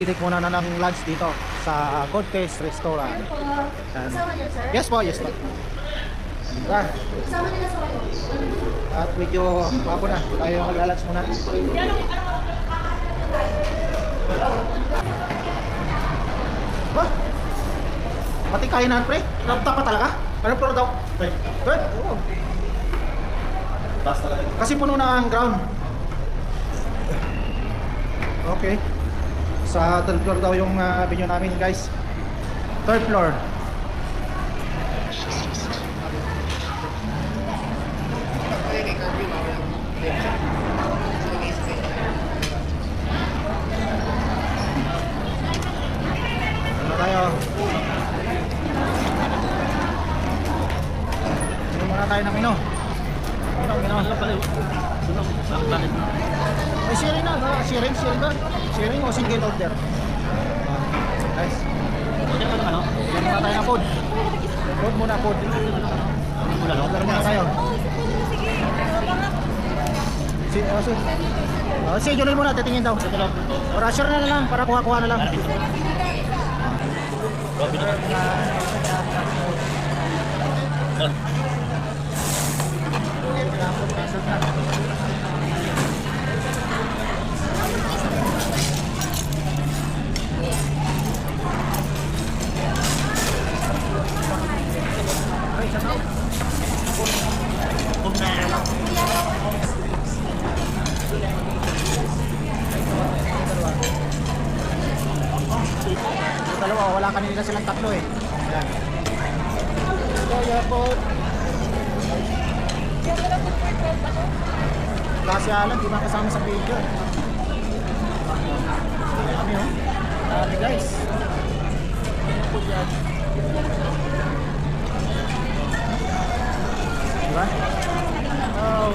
Titik muna na ng lunch dito sa Cortez Restaurant. And, yes po, yes po. Diba? At medyo papo na. Tayo maglalunch muna. Ba? Pati kainan pre? Laptop pa talaga? Ano pero daw? Good? Oo. Kasi puno na ang ground. Okay. Sa third floor daw yung venue namin guys. Third floor. Ano tayo? Ano muna tayo ng mino? May sharing na, no? Sharing ba? Sharing o single order? Guys. Ano? Yan muna tayo na food. Food muna, food. Order muna tayo. Si Junel muna, titingin daw. O rusher na lang, para kuha-kuha na lang. Dalawa, wala kanina silang tatlo eh. Ayan. Kaya po. Kasi alam, di ba kasama sa video? Kami oh. Dami guys. Diba? Oh.